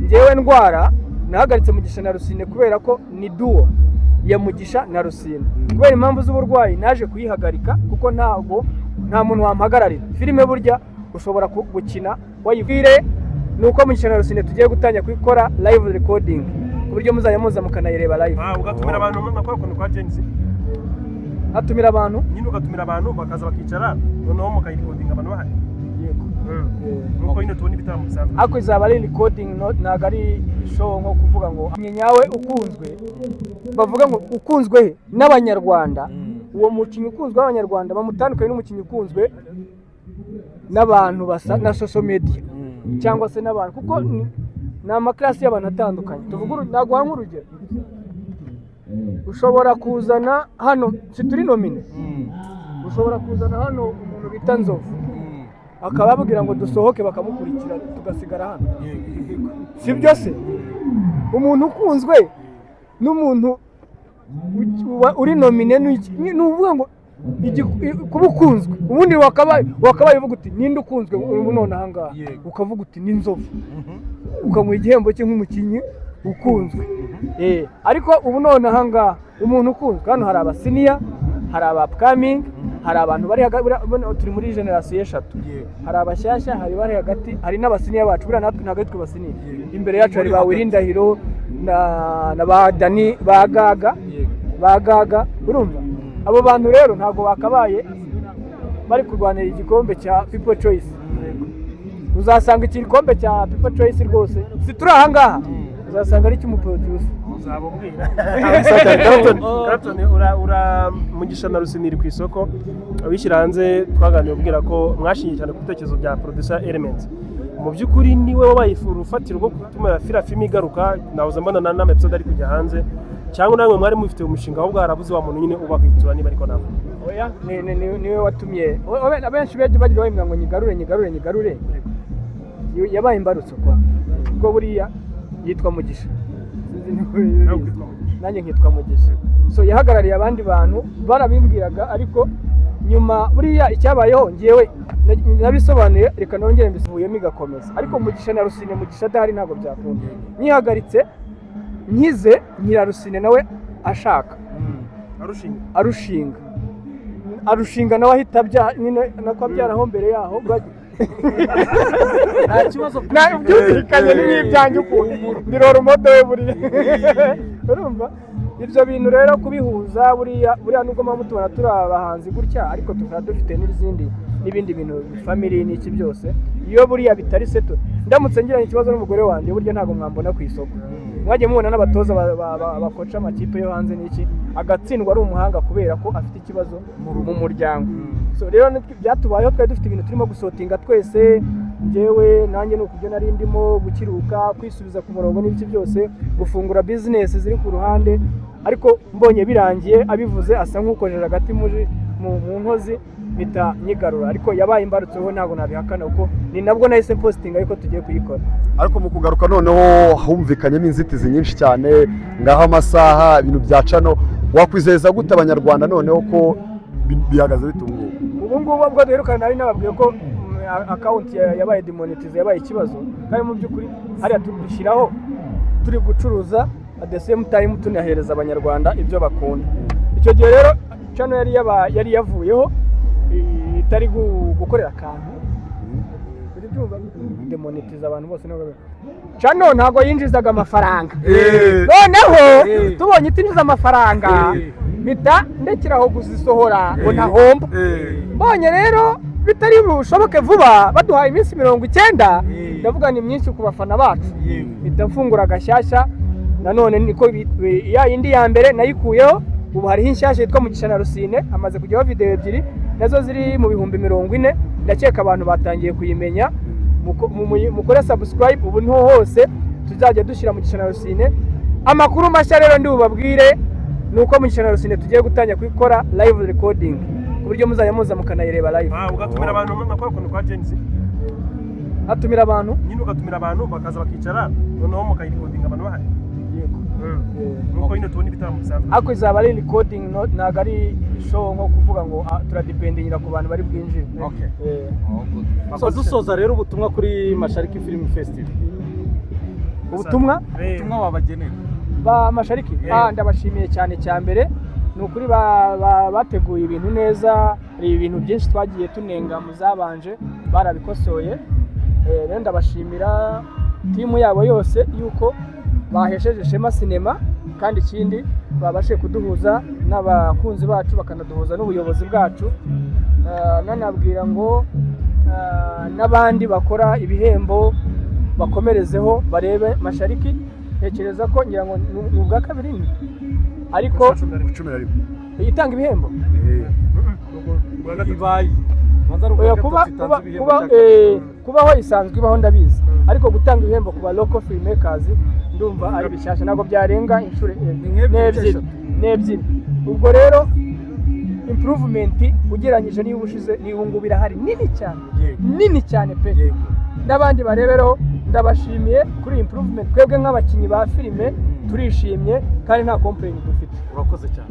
njyewe ndwara nahagaritse Mugisha na Rusine kubera ko ni duo ya Mugisha na Rusine. Kubera impamvu z'uburwayi naje kuyihagarika kuko nta muntu wampagararira. Filime burya ushobora gukina wayivire nuko Mugisha na Rusine tugiye gutanya kwikora live recording kuburyo muzajya muza mukanayireba live. Ugatumira abantu nakora kuntu kwa Jenzi. Hatumira abantu nyine ugatumira abantu bakaza bakicara noneho mukayirecording abantu bahari. Yego. Nuko ino tubona ibitambo bisanzwe. Ako izaba ari recording ntago ari show nko kuvuga ngo nyawe ukunzwe bavuga ngo ukunzwe n'abanyarwanda. Uwo mukinnyi ukunzwe w'abanyarwanda bamutandukanye n'umukinnyi ukunzwe n'abantu basa na social media cyangwa se n'abantu kuko ni amaklasi y'abantu atandukanye. Tuvuga ntago hamwe urugero ushobora kuzana hano turi nomine ushobora kuzana hano umuntu bita Nzovu akaba ababwira ngo dusohoke bakamukurikira tugasigara hano. Sibyo se umuntu ukunzwe n'umuntu uri nomine n'uvuga ngo kuba ukunzwe ubundi wakabaye uvuga uti ninde ukunzwe none ahangaha ukavuga uti ni Nzovu ukamuha igihembo cye nk'umukinnyi ukunzwe. Ariko ubu none ahangaha umuntu ukunzwe hano hari abasiniya hari abapcoming hari abantu bari turi muri generation eshatu hari abashyashya hari bari hagati hari n'abasiniya bacu bura natwe ntago twe basiniya imbere yacu hari ba Wirindahiro na ba Dani bagaga urumva abo bantu rero ntago bakabaye bari kurwanira igikombe cya People Choice. Uzasanga igikombe cya People Choice rwose si turi ahangaha uzasanga ari cy'umuproducer uzabubwira. Clapton ura Mugisha na Rusine iri ku isoko wishyira hanze twaganiriye ubwira ko mwashingiye cyane ku bitekerezo bya producer Elements. Mu by'ukuri niwe wabaye urufatiro rwo gutuma filime igaruka nahoze mbona na episode ari kujya hanze cyangwa namwe mwari mufite umushinga ahubwo harabuze wa muntu nyine ubakwitura niba ariko nabo. Oya niwe watumye abenshi bagira bayimbwa ngo nyigarure yabaye imbarutso kwa ubwo buriya yitwa Mugisha nanjye nkitwa Mugisha so yahagarariye abandi bantu barabimbwiraga ariko nyuma buriya icyabayeho ngiyewe nabisobanuye reka nongere mbisubuyemo igakomeza ariko Mugisha na Rusine Mugisha adahari ntabwo byakunda nyihagaritse nkize nyira Rusine nawe ashaka arushinga nawe ahita nako abyaraho mbere yaho nta kibazo byumvikanye n'ibyanjye ukuntu ndirora umudo we buriya urumva ibyo bintu rero kubihuza buriya nubwo mpamvu tubona turi abahanzi gutya ariko tukaba dufite n'ibindi bintu family n'iki byose iyo buriya bitari seto ndamutse ngiranye ikibazo n'umugore wanjye burya ntabwo mwambona ku isoko mwagiye mubona n'abatoza bakoca amakipe yo hanze n'iki agatsindwa ari umuhanga kubera ko afite ikibazo mu muryango. So rero byatubayeho twari dufite ibintu turimo gusotinga twese njyewe nanjye nuko ibyo nari ndimo gukiruka kwisubiza ku murongo n'ibiki byose gufungura business ziri ku ruhande ariko mbonye birangiye abivuze asa nk'ukojeje hagati mu nkozi bita nyigarura ariko yabaye imbarutseho ntabwo nabihakana kuko ni nabwo nahise posting ariko tugiye kuyikora. Ariko mu kugaruka noneho humvikanyemo inzitizi nyinshi cyane ngaho amasaha ibintu bya cano wakwizeza gute abanyarwanda noneho ko bihagaze bitunguye ubu ngubu ubwo duherukana nari nababwiye ko account yabaye demonetize yabaye ikibazo kandi mu by'ukuri hariya tudushyiraho turi gucuruza at the same time tunahereza abanyarwanda ibyo bakunda. Icyo gihe rero cano yari yavuyeho itari gukorera akantu demonetize abantu bose cano ntabwo yinjizaga amafaranga noneho tubonye itinjiza amafaranga bita ndekeraho guzisohora ngo ntahomba mbonye rero bitari bushoboke vuba baduhaye iminsi 90 ndavuga ni myinshi ku bafana bacu bita mfungura agashyashya nanone niko ya indi ya mbere nayikuyeho ubu hariho inshyashya yitwa Mugisha na Rusine amaze kujyaho video ebyiri nazo ziri mu bihumbi 40 ndakeka abantu batangiye kuyimenya mukore subscribe ubu niho hose tuzajya dushyira Mugisha na Rusine amakuru mashya rero ndi bubabwire nuko Mugisha na Rusine tugiye gutanya kwikora live recording kuburyo muzajya muza mukanayireba live. Ugatumira abantu nakora kuntu kwa Jenzi hatumira abantu nyine ugatumira abantu bakaza bakicara noneho mukayirecording abantu bahari. Yego nuko ino tubona ibitambo bisanzwe ako izaba ari recording ntago ari show nko kuvuga ngo turadependingira ku bantu bari bwinjire. So dusoza rero ubutumwa kuri Mashariki Film Festival ubutumwa wabagenera ba Mashariki ndabashimiye cyane cya mbere ni ukuri bateguye ibintu neza, hari ibintu byinshi twagiye tunenga mu zabanje barabikosoye, rero ndabashimira timu yabo yose yuko bahesheje Shema Cinema, kandi ikindi babashe kuduhuza n'abakunzi bacu bakanaduhuza n'ubuyobozi bwacu. Nanabwira ngo n'abandi bakora ibihembo bakomerezeho barebe Mashariki, ntekereza ko ngira ngo ni ubwa kabiri ariko 11 itanga ibihembo ibaye kubaho isanzwe ibaho ndabizi, ariko gutanga ibihembo ku ba local filmmakers ndumva ari bishyashya, ntabwo byarenga inshuro n'ebyiri. Ubwo rero improvement ugereranyije niba ushize niba ngubu birahari nini cyane pe. N'abandi bareberaho ndabashimiye kuri improvement, twebwe nk'abakinnyi ba filime turishimye kandi nta complaint dufite. Urakoze cyane.